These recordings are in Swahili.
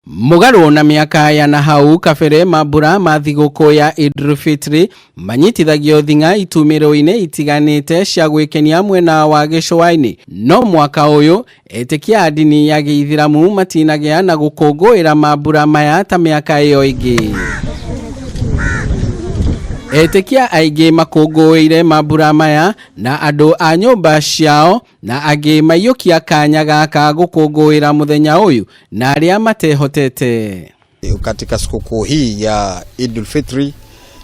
Mugaro na miaka ya nahau kabere mambura ma thigũkũ ya Eid-ul-Fitr manyitithagio thinga itumĩro-inĩ itiganĩte cia gwĩkenia mwena wa gĩcũa-inĩ, no mwaka ũyũ etĩkia a ndini ya Gĩithĩramu matinagĩa na gũkũngũĩra mambura maya ta mĩaka ĩyo ĩngĩ. Etĩkia aingĩ makũngũĩire mambura maya na andũ a nyũmba ciao, na angĩ maiyũkia kanya gaka gũkũngũĩra muthenya ũyũ na arĩa matehotete. Katika sikukuu hii ya Eid-ul-Fitr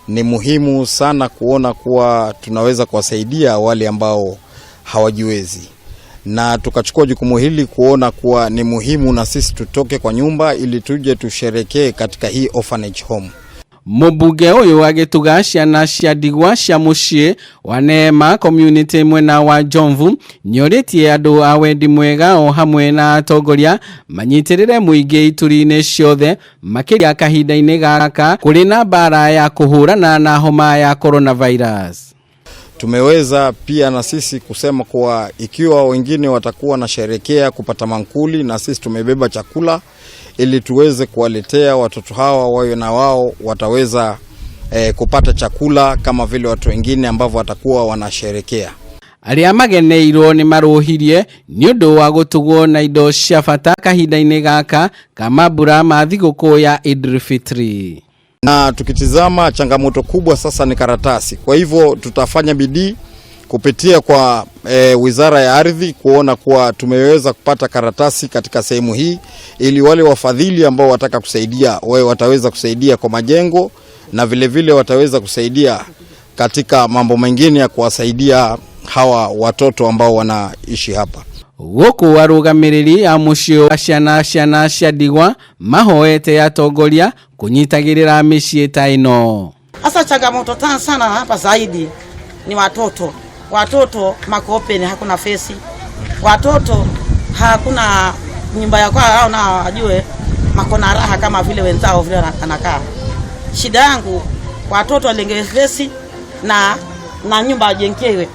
ni muhimu sana kuona kuwa tunaweza kuwasaidia wale ambao hawajiwezi, na tukachukua jukumu hili kuona kuwa ni muhimu na sisi tutoke kwa nyumba ili tuje tusherekee katika hii orphanage home. Mũmbunge ũyũ agĩtuga ciana cia ndigwa cia mũciĩ wa Neema community mwena wa Jomvu nĩorĩtie andũ a wendi mwega o hamwe na atongoria manyitĩrĩre mũingĩ ituri-inĩ ciothe makĩria kahinda-inĩ gaka kũrĩ na mbara ya kũhũrana na homa ya coronavirus. Tumeweza pia na sisi kusema kuwa ikiwa wengine watakuwa na sherekea kupata mankuli, na sisi tumebeba chakula ili tuweze kuwaletea watoto hawa, wawe na wao wataweza kupata chakula kama vile watu wengine ambao watakuwa wanasherekea. Arĩa mageneirwo nĩ marohirie nĩ ũndũ wa gũtugwo na indo cia bata kahinda-inĩ gaka kama mambura ma thigũkũ ya Eid-ul-Fitr. Na tukitizama changamoto kubwa sasa ni karatasi. Kwa hivyo tutafanya bidii kupitia kwa Wizara ya Ardhi kuona kuwa tumeweza kupata karatasi katika sehemu hii, ili wale wafadhili ambao wataka kusaidia wao wataweza kusaidia kwa majengo, na vile vile wataweza kusaidia katika mambo mengine ya kuwasaidia hawa watoto ambao wanaishi hapa. Gũkũ arũgamĩrĩri a mũciĩ wa ciana cia ndigwa mahoete atongoria kũnyitagĩrĩra mĩciĩ ta ĩno. Asa changamoto sana hapa zaidi ni watoto. Watoto makopeni, hakuna fesi. Watoto hakuna nyumba ya kwao na wajue makona raha kama vile wenzao vile wanakaa. Shida yangu watoto walenge fesi na nyumba ajengewe.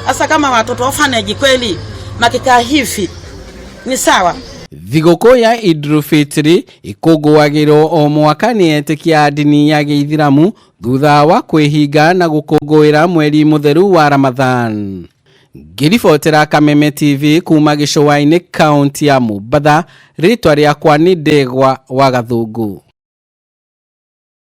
Asa kama watoto orphanage kweli makikaa hivi ni sawa. Thigũkũ ya Eid-ul-Fitr ikũngũagĩrwo o mwaka nĩ etĩkia a ndini ya Gĩithĩramu thutha wa kwĩhinga na gũkũngũĩra mweri mũtheru wa Ramadhan. Ngĩribotera Kameme TV kuma gĩcũa-inĩ kaunti ya Mombatha, rĩtwa rĩakwa nĩ Ndegwa wa Gathũngũ.